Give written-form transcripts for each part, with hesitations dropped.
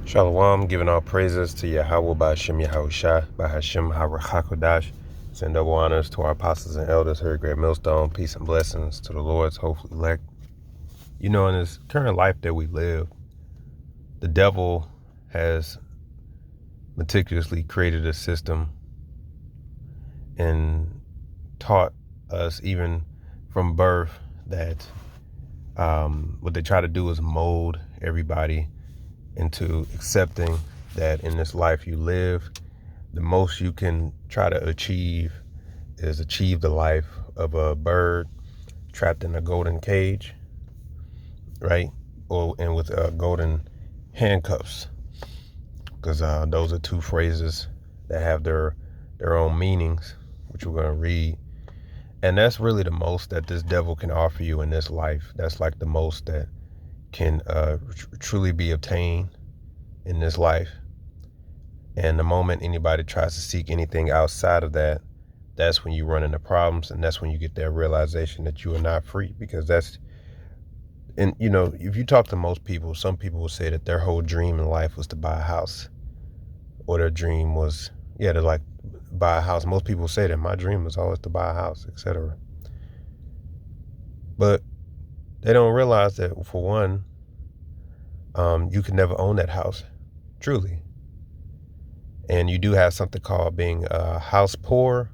Shalom, giving all praises to Yahweh by Hashem Yahushua, by Hashem HaRachakodash. Send double honors to our apostles and elders here at Great Millstone. Peace and blessings to the Lord's hopefully elect. You know, in this current life that we live, the devil has meticulously created a system and taught us even from birth that what they try to do is mold everybody into accepting that in this life you live, the most you can try to achieve is achieve the life of a bird trapped in a golden cage, right? And with golden handcuffs, because those are two phrases that have their own meanings, which we're going to read. And that's really the most that this devil can offer you in this life. That's like the most that can truly be obtained in this life. And the moment anybody tries to seek anything outside of that, that's when you run into problems, and that's when you get that realization that you are not free. Because that's, and you know, if you talk to most people, some people will say that their whole dream in life was to buy a house, or their dream was, to like buy a house. Most people say that my dream was always to buy a house, etc. But they don't realize that, for one, you can never own that house, truly. And you do have something called being house poor,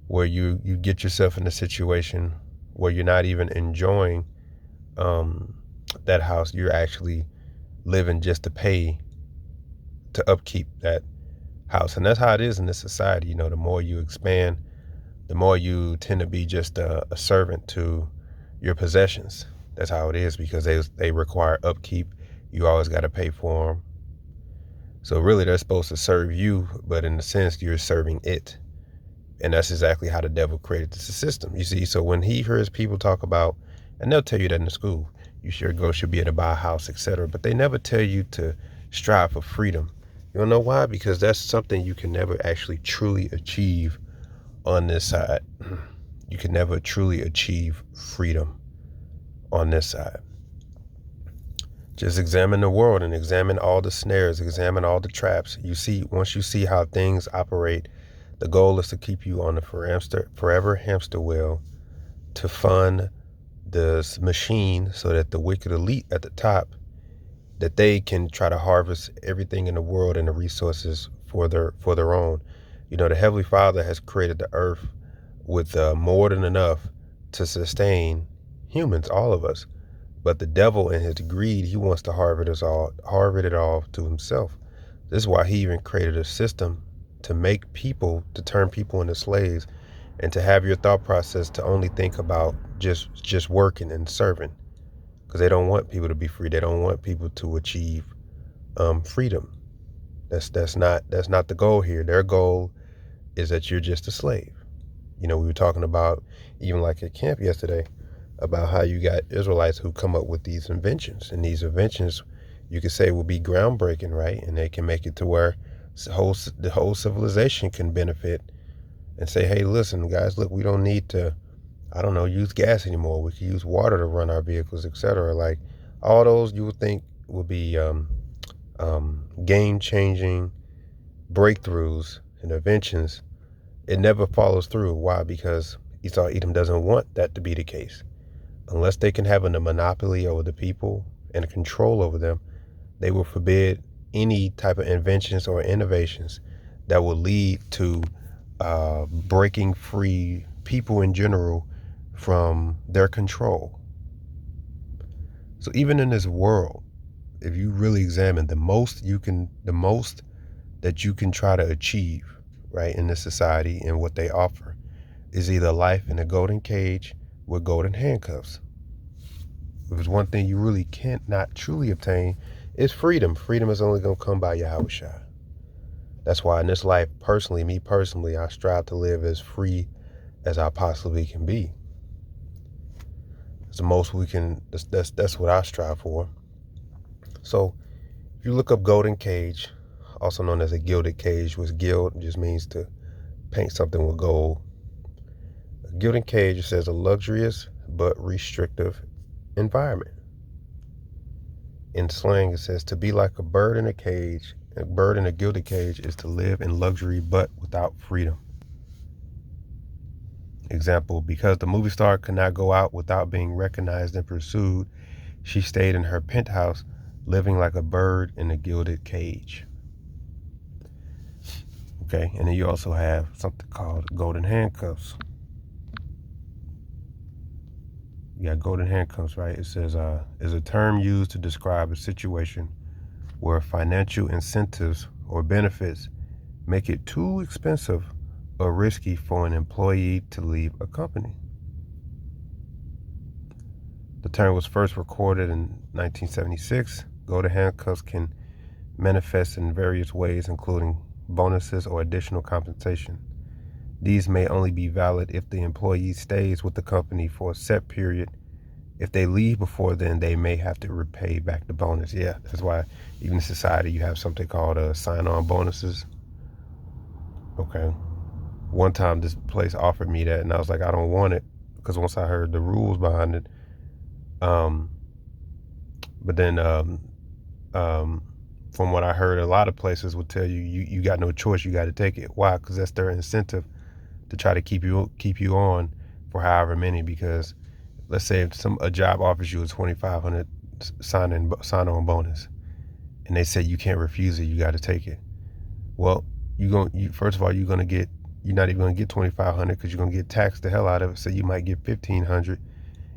where you get yourself in a situation where you're not even enjoying that house. You're actually living just to pay to upkeep that house. And that's how it is in this society. You know, the more you expand, the more you tend to be just a servant to your possessions. That's how it is, because they require upkeep. You always got to pay for them. So really, they're supposed to serve you, but in a sense, you're serving it. And that's exactly how the devil created the system. You see, so when he hears people talk about, and they'll tell you that in the school, you should be able to buy a house, etc. But they never tell you to strive for freedom. You don't know why? Because that's something you can never actually truly achieve on this side. You can never truly achieve freedom on this side. Just examine the world and examine all the snares, examine all the traps. You see, once you see how things operate, the goal is to keep you on the forever hamster wheel, to fund this machine so that the wicked elite at the top, that they can try to harvest everything in the world and the resources for their own. You know, the Heavenly Father has created the earth with more than enough to sustain humans, all of us. But the devil, in his greed, he wants to harvest it all to himself. This is why he even created a system to turn people into slaves, and to have your thought process to only think about just working and serving, because they don't want people to be free. They don't want people to achieve freedom. That's not the goal here. Their goal is that you're just a slave. You know, we were talking about, even like at camp yesterday, about how you got Israelites who come up with these inventions, and these inventions, you could say, will be groundbreaking, right? And they can make it to where the whole civilization can benefit, and say, hey, listen, guys, look, we don't need to, use gas anymore. We can use water to run our vehicles, etc. Like, all those you would think would be game-changing breakthroughs and inventions. It never follows through. Why? Because Esau Edom doesn't want that to be the case. Unless they can have a monopoly over the people and control over them, they will forbid any type of inventions or innovations that will lead to breaking free people in general from their control. So even in this world, if you really examine, the most that you can try to achieve, right, in this society and what they offer, is either life in a golden cage with golden handcuffs. If there's one thing you really can't not truly obtain, is freedom. Freedom is only going to come by Yahushua. That's why in this life, me personally, I strive to live as free as I possibly can be. It's the most we can. That's what I strive for. So if you look up golden cage, also known as a gilded cage, which gild just means to paint something with gold. A gilded cage says a luxurious but restrictive environment. In slang, it says to be like a bird in a cage. A bird in a gilded cage is to live in luxury but without freedom. Example, because the movie star could not go out without being recognized and pursued, she stayed in her penthouse, living like a bird in a gilded cage. Okay, and then you also have something called golden handcuffs. You got golden handcuffs, right? It says, is a term used to describe a situation where financial incentives or benefits make it too expensive or risky for an employee to leave a company. The term was first recorded in 1976. Golden handcuffs can manifest in various ways, including bonuses or additional compensation. These may only be valid if the employee stays with the company for a set period. If they leave before then, they may have to repay back the bonus. Yeah, that's why even in society you have something called sign-on bonuses. Okay. One time this place offered me that, and I was like, I don't want it, because once I heard the rules behind it, but then from what I heard, a lot of places would tell you you got no choice, you got to take it. Why? Because that's their incentive to try to keep you on for however many. Because let's say if a job offers you a $2,500 sign-on bonus, and they say you can't refuse it, you got to take it. Well, first of all, you're not even gonna get $2,500 because you're gonna get taxed the hell out of it. So you might get $1,500,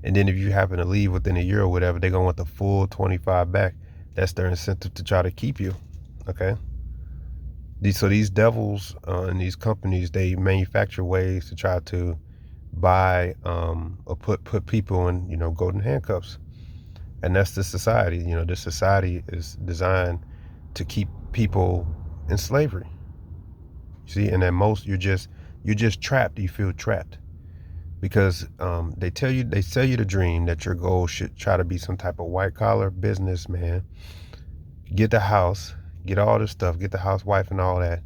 and then if you happen to leave within a year or whatever, they're gonna want the full 25 back. That's their incentive to try to keep you. Okay. These devils and these companies, they manufacture ways to try to buy or put people in golden handcuffs, and that's the society. This society is designed to keep people in slavery. See, and at most you're just trapped. You feel trapped because they sell you the dream that your goal should try to be some type of white collar businessman, get the house, get all this stuff, get the housewife and all that,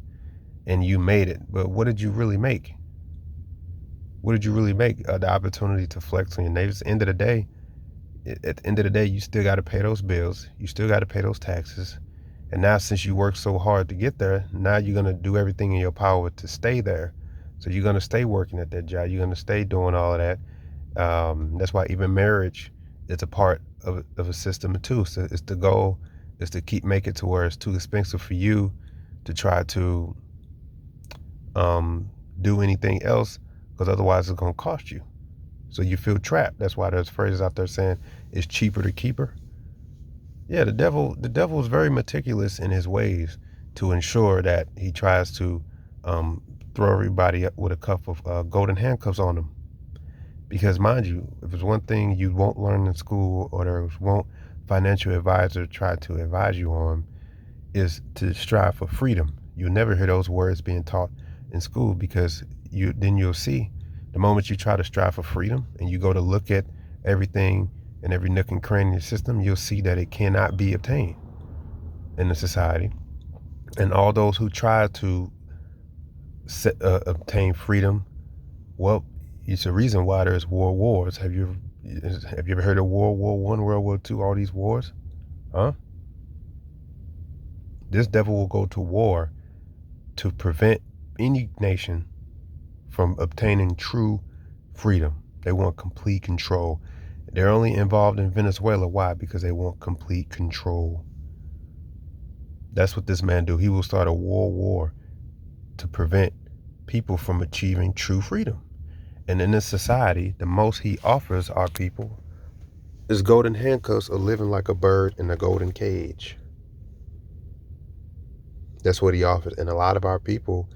and you made it. But what did you really make? What did you really make? The opportunity to flex on your neighbors. At the end of the day, you still got to pay those bills. You still got to pay those taxes. And now, since you worked so hard to get there, now you're going to do everything in your power to stay there. So you're going to stay working at that job. You're going to stay doing all of that. That's why even marriage is a part of a system too. So it's the goal is to make it to where it's too expensive for you to try to do anything else, because otherwise it's going to cost you. So you feel trapped. That's why there's phrases out there saying it's cheaper to keep her. Yeah, the devil is very meticulous in his ways to ensure that he tries to throw everybody up with a cup of golden handcuffs on them. Because mind you, if there's one thing you won't learn in school, or there won't financial advisor try to advise you on, is to strive for freedom. You'll never hear those words being taught in school, because you'll see the moment you try to strive for freedom and you go to look at everything and every nook and cranny in the system, you'll see that it cannot be obtained in the society. And all those who try to obtain freedom, well, it's a reason why there's wars. Have you ever heard of World War I, World War II, all these wars? Huh? This devil will go to war to prevent any nation from obtaining true freedom. They want complete control. They're only involved in Venezuela. Why? Because they want complete control. That's what this man do. He will start a war to prevent people from achieving true freedom. And in this society, the most he offers our people is golden handcuffs, or living like a bird in a golden cage. That's what he offers. And a lot of our people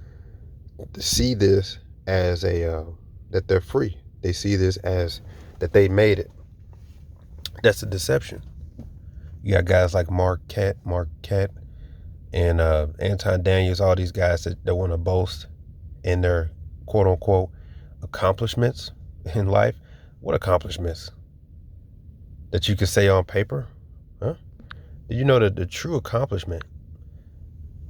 see this as that they're free. They see this as that they made it. That's a deception. You got guys like Marquette, and Anton Daniels, all these guys that want to boast in their quote unquote accomplishments in life. What accomplishments? That you could say on paper? Huh? Did you know that the true accomplishment,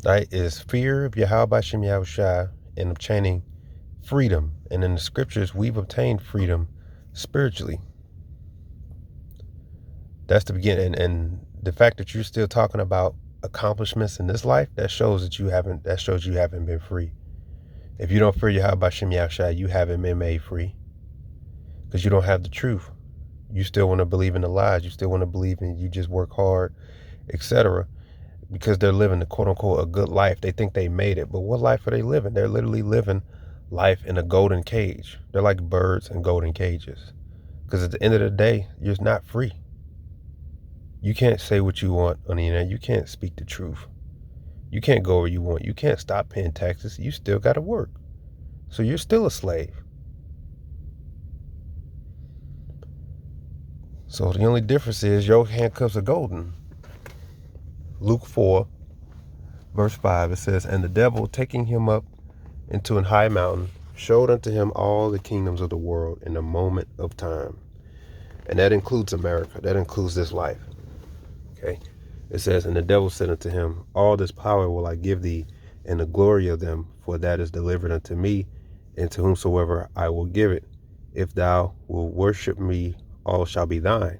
right, is fear of Yahweh Bashem Yahushua and obtaining freedom. And in the scriptures, we've obtained freedom spiritually. That's the beginning. And the fact that you're still talking about accomplishments in this life, that shows you haven't been free. If you don't fear Yahweh Bashem Yahushua, you haven't been made free. Because you don't have the truth. You still want to believe in the lies. You still want to believe in you just work hard, etc. Because they're living the quote unquote a good life. They think they made it. But what life are they living? They're literally living life in a golden cage. They're like birds in golden cages. Because at the end of the day, you're not free. You can't say what you want on the internet. You can't speak the truth. You can't go where you want. You can't stop paying taxes. You still got to work. So you're still a slave. So the only difference is your handcuffs are golden. Luke 4, verse 5, it says, "And the devil, taking him up into an high mountain, showed unto him all the kingdoms of the world in a moment of time." And that includes America. That includes this life. Okay? It says, "And the devil said unto him, All this power will I give thee, and the glory of them, for that is delivered unto me, and to whomsoever I will give it. If thou wilt worship me, all shall be thine.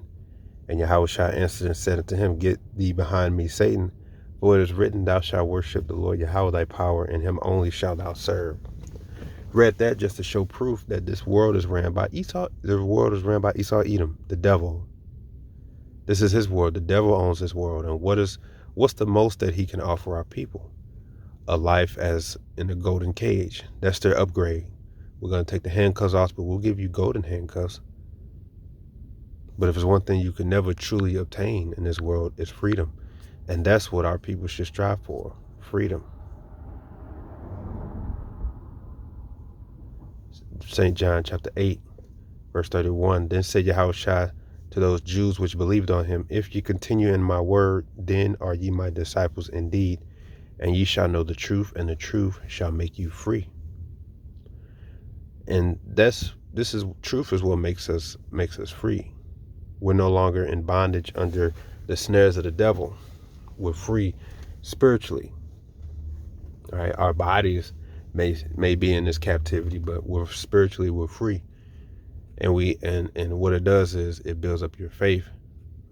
And Yahushua answered and said unto him, Get thee behind me, Satan, for it is written, Thou shalt worship the Lord Yahweh thy power, and him only shalt thou serve." Read that just to show proof that this world is ran by Esau. The world is ran by Esau Edom, the devil. This is his world. The devil owns this world. And what's the most that he can offer our people? A life as in a golden cage. That's their upgrade. We're going to take the handcuffs off, but we'll give you golden handcuffs. But if there's one thing you can never truly obtain in this world, it's freedom. And that's what our people should strive for, freedom. St. John chapter 8, verse 31, "Then said Yahushua to those Jews which believed on him, If ye continue in my word, then are ye my disciples indeed, and ye shall know the truth, and the truth shall make you free." And truth is what makes us free. We're no longer in bondage under the snares of the devil. We're free spiritually. All right, our bodies may be in this captivity, but we're free. And what it does is it builds up your faith.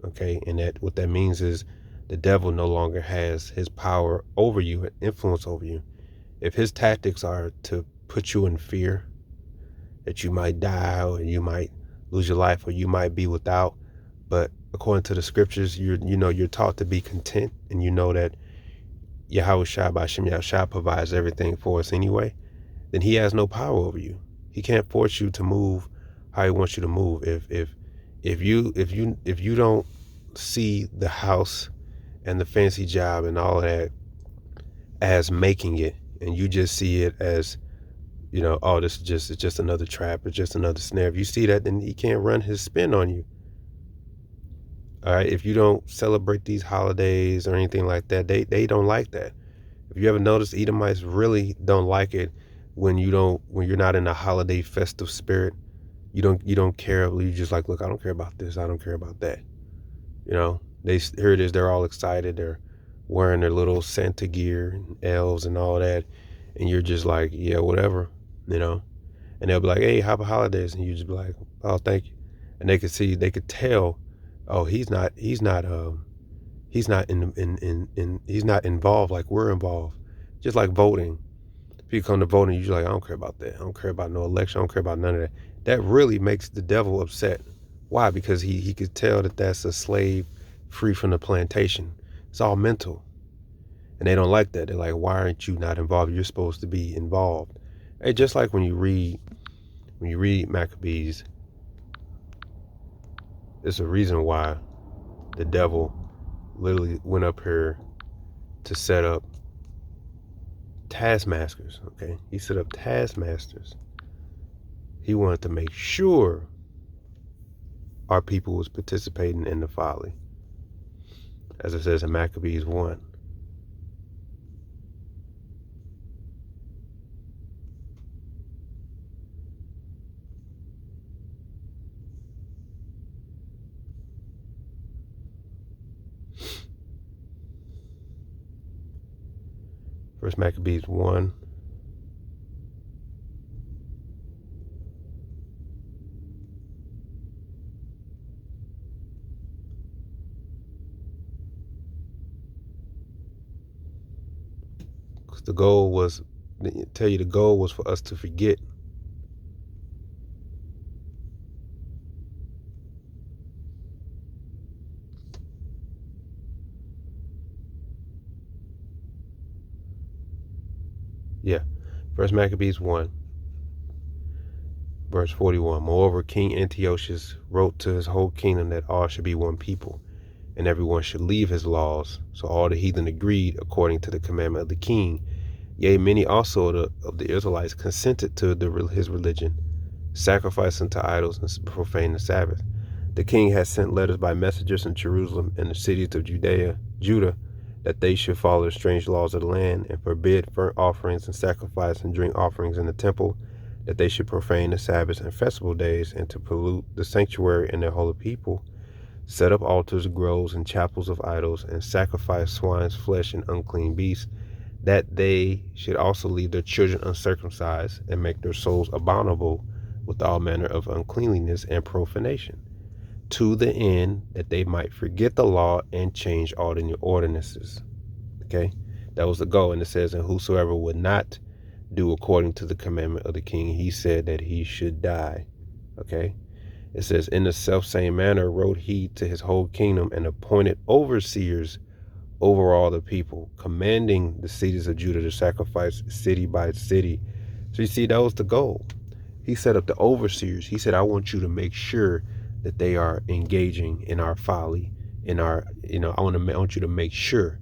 Okay, and that what that means is the devil no longer has his power over you and influence over you. If his tactics are to put you in fear that you might die or you might lose your life or you might be without, but according to the scriptures, you're taught to be content, and you know that Yahushua Bashem Yahushua provides everything for us anyway, then he has no power over you. He can't force you to move how he wants you to move. If you don't see the house and the fancy job and all of that as making it, and you just see it as, oh, it's just another trap, it's just another snare. If you see that, then he can't run his spin on you. All right, if you don't celebrate these holidays or anything like that, they don't like that. If you ever notice, Edomites really don't like it when you're not in a holiday festive spirit. You don't care. You just like, look, I don't care about this, I don't care about that. Here it is, they're all excited, they're wearing their little Santa gear and elves and all that, and you're just like, yeah, whatever, and they'll be like, hey, happy holidays, and you just be like, oh, thank you. And they could tell, oh, he's not he's not involved like we're involved. Just like voting. If you come to voting, you're like, I don't care about that. I don't care about no election. I don't care about none of that. That really makes the devil upset. Why? Because he could tell that that's a slave free from the plantation. It's all mental. And they don't like that. They're like, why aren't you not involved? You're supposed to be involved. Hey, just like when you read Maccabees, there's a reason why the devil literally went up here to set up taskmasters. Okay, he set up taskmasters. He wanted to make sure our people was participating in the folly, as it says in Maccabees 1. First Maccabees 1. 'Cause the goal was, tell you the goal was for us to forget. Yeah. First Maccabees 1, verse 41. Moreover, King Antiochus wrote to his whole kingdom that all should be one people, and everyone should leave his laws. So all the heathen agreed according to the commandment of the king. Yea, many also of the Israelites consented to his religion, sacrificing to idols and profaning the Sabbath. The king had sent letters by messengers in Jerusalem and the cities of Judah, that they should follow the strange laws of the land and forbid burnt offerings and sacrifice and drink offerings in the temple, that they should profane the Sabbaths and festival days, and to pollute the sanctuary and their holy people, set up altars, groves, and chapels of idols, and sacrifice swine's flesh and unclean beasts, that they should also leave their children uncircumcised, and make their souls abominable with all manner of uncleanliness and profanation, to the end that they might forget the law and change all the new ordinances. Okay, that was the goal. And it says, and whosoever would not do according to the commandment of the king, he said that he should die. Okay, it says, in the self same manner wrote he to his whole kingdom, and appointed overseers over all the people, commanding the cities of Judah to sacrifice city by city. So you see, that was the goal. He set up the overseers. He said, I want you to make sure that they are engaging in our folly, in our, I want you to make sure.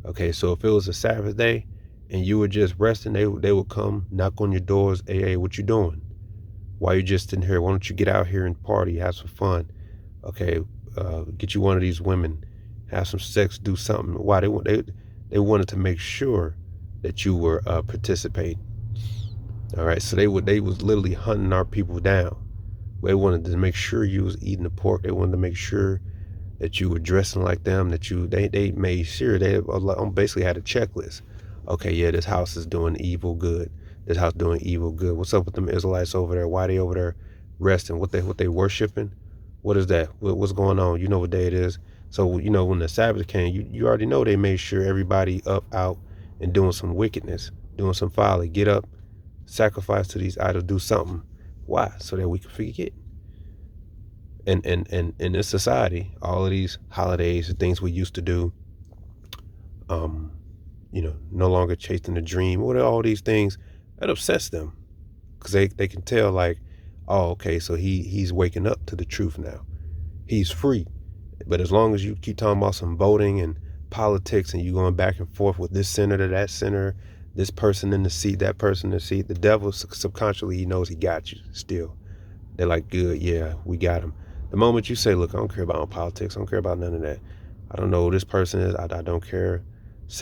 Okay, so if it was a Sabbath day and you were just resting, they would come knock on your doors. Hey, what you doing? Why you just in here? Why don't you get out here and party, have some fun? Okay, get you one of these women, have some sex, do something. Why they wanted to make sure that you were participating. All right, so they was literally hunting our people down. They wanted to make sure you was eating the pork. They wanted to make sure that you were dressing like them. That they made sure they basically had a checklist. Okay, yeah, this house is doing evil, good. This house doing evil, good. What's up with them Israelites over there? Why they over there resting? What they worshiping? What is that? What's going on? You know what day it is. So when the Sabbath came, you already know they made sure everybody up, out, and doing some wickedness, doing some folly. Get up, sacrifice to these idols, do something. Why? So that we can forget. And in this society, all of these holidays and things we used to do, no longer chasing the dream, what are all these things that upsets them? Because they can tell, like, oh, okay, so he's waking up to the truth now. He's free. But as long as you keep talking about some voting and politics, and you going back and forth with this senator, that senator, this person in the seat, that person in the seat, the devil subconsciously, he knows he got you still. They're like, good, yeah, we got him. The moment you say, look, I don't care about politics, I don't care about none of that. I don't know who this person is. I don't care.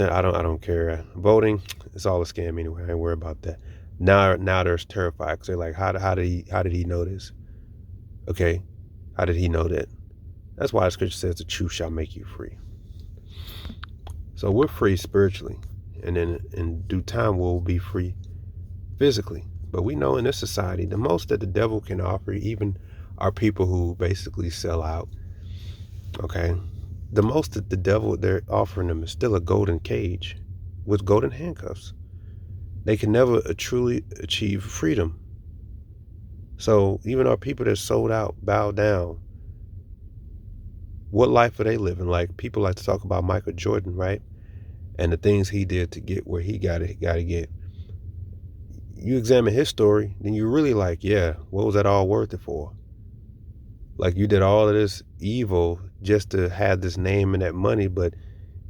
I don't care. Voting, it's all a scam anyway. I ain't worried about that. Now they're terrified because they're like, how did he know this? Okay, how did he know that? That's why the scripture says the truth shall make you free. So we're free spiritually, and then in due time we'll be free physically. But we know in this society, the most that the devil can offer, even our people who basically sell out, okay, the most that the devil, they're offering them is still a golden cage with golden handcuffs. They can never truly achieve freedom. So even our people that sold out, bow down, what life are they living? Like, people like to talk about Michael Jordan, right? And the things he did to get where he got to get. You examine his story, then you're really like, yeah, what was that all worth it for? Like, you did all of this evil just to have this name and that money, but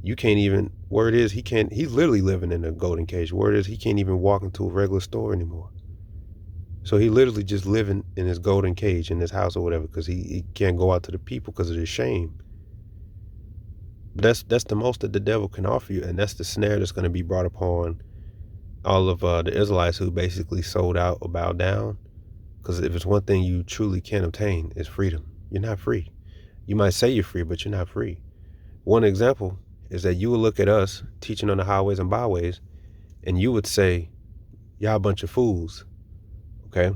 you can't even, word is he's literally living in a golden cage. Word is he can't even walk into a regular store anymore. So he literally just living in his golden cage in his house or whatever, because he can't go out to the people because of his shame. But that's the most that the devil can offer you, and that's the snare that's going to be brought upon all of the Israelites who basically sold out or bowed down. Because if it's one thing you truly can't obtain, it's freedom. You're not free. You might say you're free, but you're not free. One example is that you would look at us teaching on the highways and byways, and you would say, y'all a bunch of fools, okay?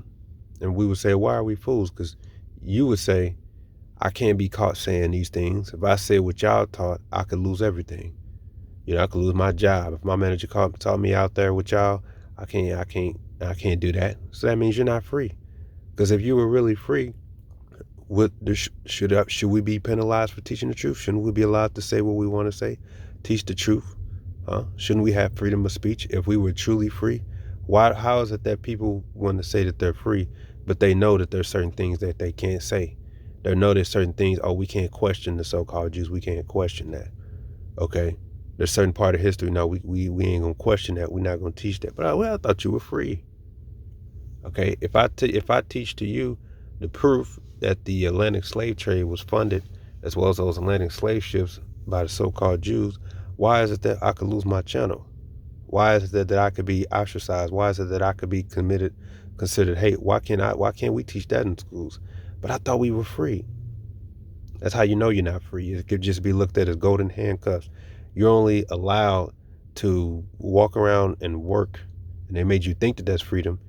And we would say, why are we fools? Because you would say, I can't be caught saying these things. If I say what y'all taught, I could lose everything. I could lose my job. If my manager called me out there with y'all, I can't do that. So that means you're not free. Because if you were really free, should we be penalized for teaching the truth? Shouldn't we be allowed to say what we want to say, teach the truth? Huh? Shouldn't we have freedom of speech if we were truly free? Why? How is it that people want to say that they're free, but they know that there's certain things that they can't say? They know there's certain things. Oh, we can't question the so-called Jews. We can't question that. Okay, there's certain part of history. No, we ain't gonna question that. We're not gonna teach that. But I thought you were free. Okay, if I teach to you the proof that the Atlantic slave trade was funded, as well as those Atlantic slave ships, by the so-called Jews, why is it that I could lose my channel? Why is it that I could be ostracized? Why is it that I could be considered hate? Why can't we teach that in schools? But I thought we were free. That's how you know you're not free. It could just be looked at as golden handcuffs. You're only allowed to walk around and work, and they made you think that that's freedom,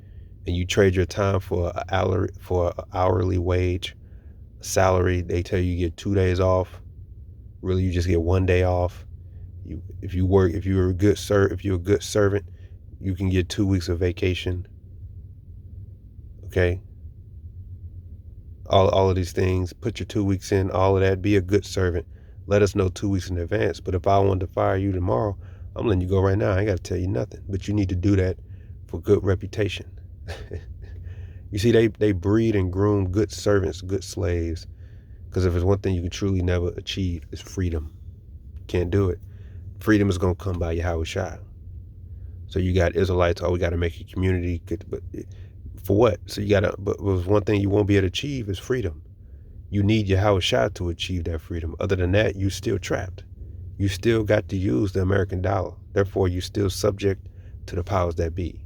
and you trade your time for an hourly wage, salary. They tell you get 2 days off. Really, you just get 1 day off. If you're a good servant, you can get 2 weeks of vacation. Okay, all of these things. Put your 2 weeks in. All of that. Be a good servant. Let us know 2 weeks in advance. But if I wanted to fire you tomorrow, I'm letting you go right now. I ain't got to tell you nothing. But you need to do that for good reputation. You see, they breed and groom good servants, good slaves. Because if there's one thing you can truly never achieve, it's freedom. Can't do it. Freedom is going to come by Yahweh Shai. So you got Israelites, oh, we got to make a community. But for what? So but there's one thing you won't be able to achieve is freedom. You need Yahweh Shai to achieve that freedom. Other than that, you're still trapped. You still got to use the American dollar. Therefore, you're still subject to the powers that be.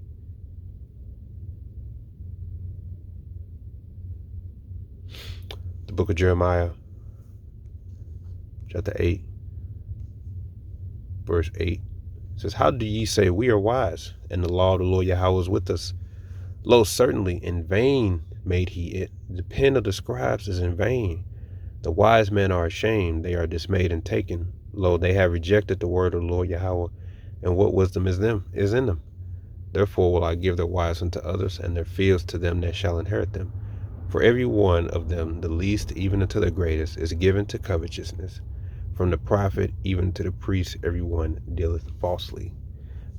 The book of Jeremiah, chapter 8, verse 8, says, how do ye say we are wise, and the law of the Lord Yahweh is with us? Lo, certainly in vain made he it. The pen of the scribes is in vain. The wise men are ashamed. They are dismayed and taken. Lo, they have rejected the word of the Lord Yahweh, and what wisdom is in them. Therefore will I give their wives unto others, and their fields to them that shall inherit them. For every one of them, the least even unto the greatest, is given to covetousness. From the prophet even to the priest, every one dealeth falsely.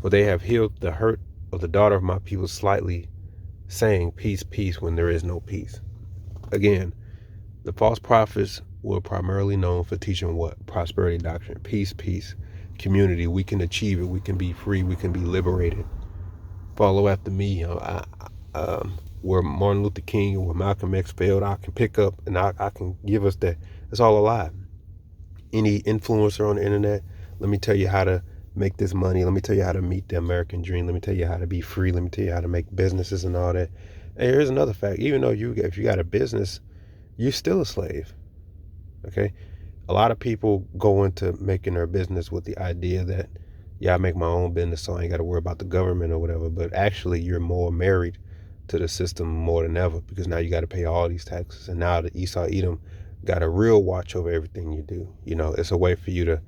For they have healed the hurt of the daughter of my people slightly, saying, peace, peace, when there is no peace. Again, the false prophets were primarily known for teaching what? Prosperity doctrine. Peace, peace. Community. We can achieve it. We can be free. We can be liberated. Follow after me. Where Martin Luther King and where Malcolm X failed, I can pick up and I can give us that. It's all a lie. Any influencer on the internet, let me tell you how to make this money. Let me tell you how to meet the American dream. Let me tell you how to be free. Let me tell you how to make businesses and all that. And here's another fact. Even though if you got a business, you're still a slave. Okay? A lot of people go into making their business with the idea that, yeah, I make my own business, so I ain't got to worry about the government or whatever. But actually, you're more married to the system more than ever, because now you got to pay all these taxes. And now the Esau Edom got a real watch over everything you do. It's a way for you to,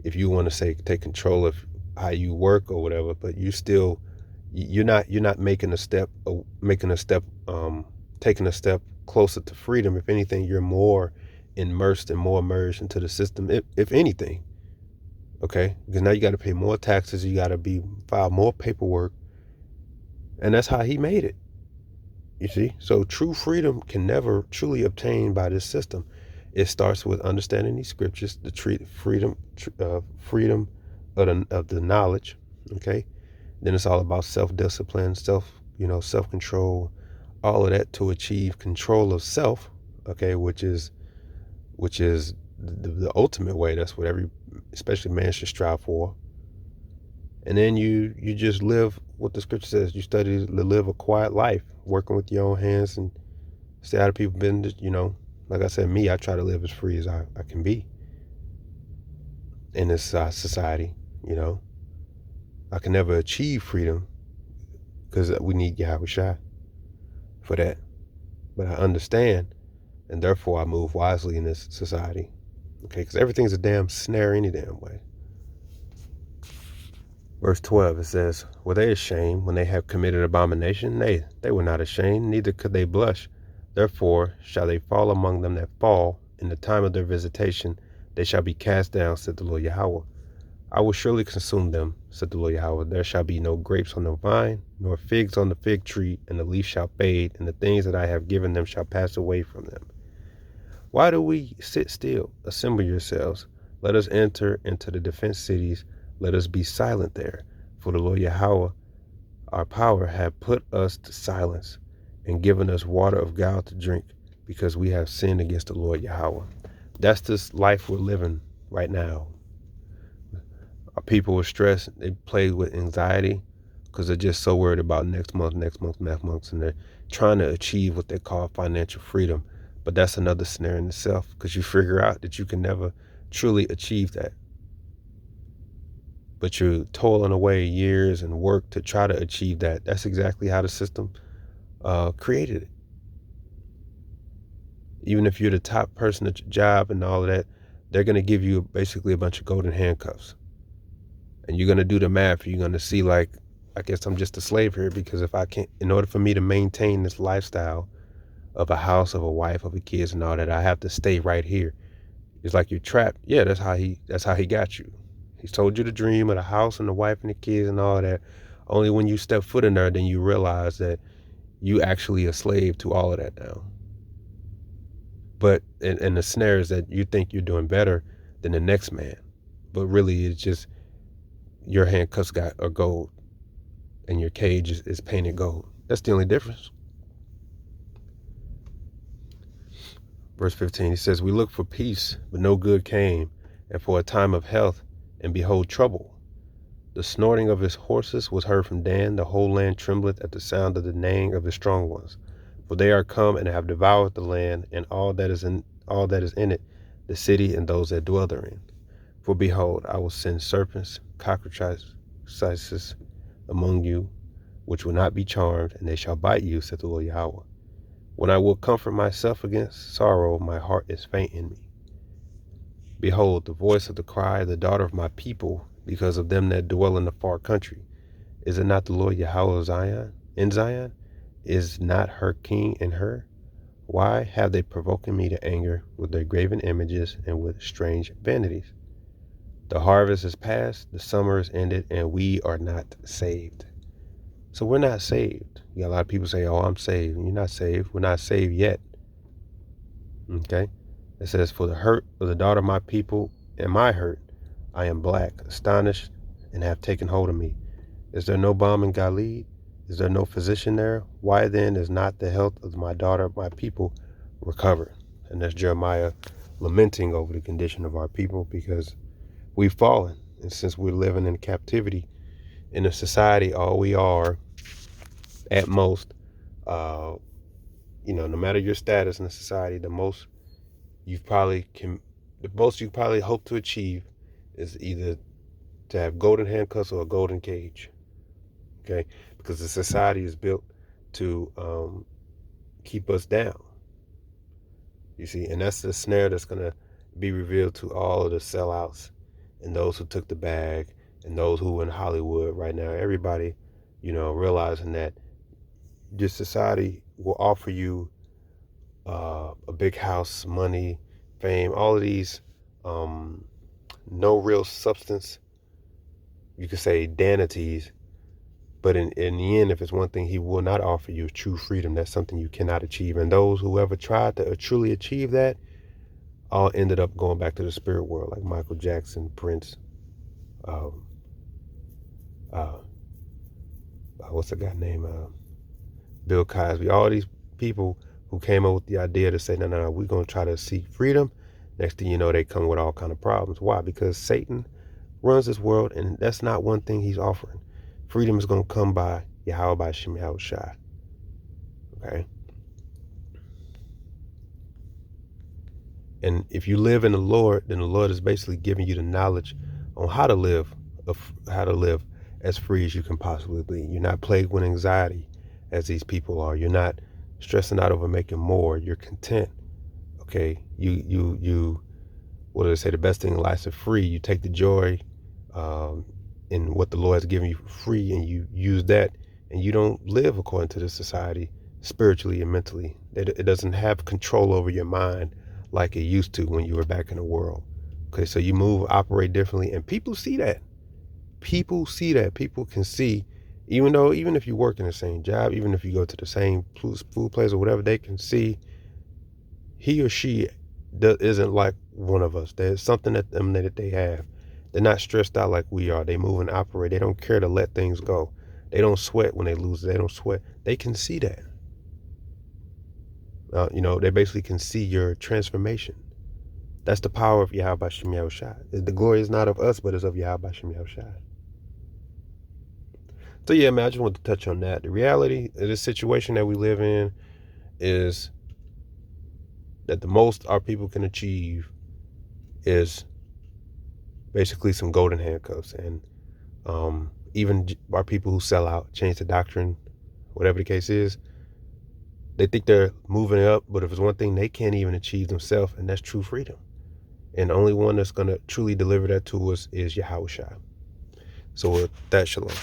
if you want to say, take control of how you work or whatever, but you're not making a step, taking a step closer to freedom. If anything, you're more immersed and more merged into the system, if anything. Okay, because now you got to pay more taxes, you got to file more paperwork, and that's how he made it. You see, so true freedom can never truly obtain by this system. It starts with understanding these scriptures, the freedom of the knowledge. Okay, then it's all about self-discipline, self-control, all of that to achieve control of self. Okay, which is the ultimate way. That's what especially man should strive for. And then you just live what the scripture says. You study to live a quiet life, working with your own hands and stay out of people's business. Like I said, I try to live as free as I can be in this society. I can never achieve freedom because we need Yahweh Shai for that. But I understand, and therefore I move wisely in this society. Okay, because everything's a damn snare any damn way. Verse 12, it says, were they ashamed when they have committed abomination? Nay, they were not ashamed, neither could they blush. Therefore shall they fall among them that fall. In the time of their visitation they shall be cast down, said the Lord Yahweh. I will surely consume them, said the Lord Yahweh. There shall be no grapes on the vine, nor figs on the fig tree, and the leaf shall fade, and the things that I have given them shall pass away from them. Why do we sit still? Assemble yourselves. Let us enter into the defense cities. Let us be silent there. For the Lord Yahweh, our power, hath put us to silence, and given us water of gall to drink, because we have sinned against the Lord Yahweh. That's this life we're living right now. Our people are stressed. They play with anxiety because they're just so worried about next month, and they're trying to achieve what they call financial freedom. But that's another snare in itself, because you figure out that you can never truly achieve that. But you're toiling away years and work to try to achieve that. That's exactly how the system created it. Even if you're the top person at your job and all of that, they're going to give you basically a bunch of golden handcuffs. And you're going to do the math. You're going to see, like, I guess I'm just a slave here, because if I can't, in order for me to maintain this lifestyle of a house, of a wife, of a kids and all that, I have to stay right here. It's like you're trapped. Yeah, that's how he got you. He told you the dream of the house and the wife and the kids and all that. Only when you step foot in there, then you realize that you actually a slave to all of that now. But and the snare is that you think you're doing better than the next man, but really it's just your handcuffs are gold and your cage is painted gold. That's the only difference. Verse 15, he says, we looked for peace, but no good came, and for a time of health, and behold trouble. The snorting of his horses was heard from Dan. The whole land trembleth at the sound of the neighing of the strong ones. For they are come and have devoured the land, and all that is in it, the city and those that dwell therein. For behold, I will send serpents, cockatrices among you, which will not be charmed, and they shall bite you, saith the Lord Yahweh. When I will comfort myself against sorrow, my heart is faint in me. Behold, the voice of the cry of the daughter of my people, because of them that dwell in the far country. Is it not the Lord Yahweh Zion? In Zion? Is not her king in her? Why have they provoked me to anger with their graven images and with strange vanities? The harvest is past, the summer is ended, and we are not saved. So we're not saved. You got a lot of people say, oh, I'm saved. You're not saved. We're not saved yet. Okay? It says, for the hurt of the daughter of my people and my hurt, I am black, astonished, and have taken hold of me. Is there no balm in Gilead? Is there no physician there? Why then is not the health of my daughter of my people recovered? And that's Jeremiah lamenting over the condition of our people, because we've fallen. And since we're living in captivity in a society, all we are at most, no matter your status in the society, the most you probably hope to achieve is either to have golden handcuffs or a golden cage. Okay, because the society is built to keep us down. You see, and that's the snare that's going to be revealed to all of the sellouts and those who took the bag and those who are in Hollywood right now. Everybody, realizing that this society will offer you a big house, money, fame, all of these, no real substance. You could say danities, but in the end, if it's one thing he will not offer you, is true freedom. That's something you cannot achieve. And those who ever tried to truly achieve that all ended up going back to the spirit world, like Michael Jackson, Prince, what's the guy named Bill Cosby. All these people who came up with the idea to say, no, we're going to try to seek freedom. Next thing you know, they come with all kind of problems. Why? Because Satan runs this world, and that's not one thing he's offering. Freedom is going to come by Yahweh by Shem Yahushai. Okay? And if you live in the Lord, then the Lord is basically giving you the knowledge on how to live as free as you can possibly be. You're not plagued with anxiety as these people are. You're not stressing out over making more. You're content. Okay? You what do they say? The best thing in life is free. You take the joy and what the Lord has given you for free, and you use that, and you don't live according to this society spiritually and mentally. It doesn't have control over your mind like it used to when you were back in the world. Okay, so you move, operate differently, and people see that. People see that. People can see, even if you work in the same job, even if you go to the same food place or whatever, they can see he or she isn't like one of us. There's something that they have. They're not stressed out like we are. They move and operate. They don't care to let things go. They don't sweat when they lose. They don't sweat. They can see that. They basically can see your transformation. That's the power of Yahweh Shem Yahushai. The glory is not of us, but is of Yahweh Shem Yahushai. So yeah, man, I just want to touch on that. The reality of this situation that we live in is that the most our people can achieve is basically some golden handcuffs. And even our people who sell out, change the doctrine, whatever the case is, they think they're moving it up, but if it's one thing they can't even achieve themselves, and that's true freedom. And the only one that's going to truly deliver that to us is Yahushua. So with that, shalom.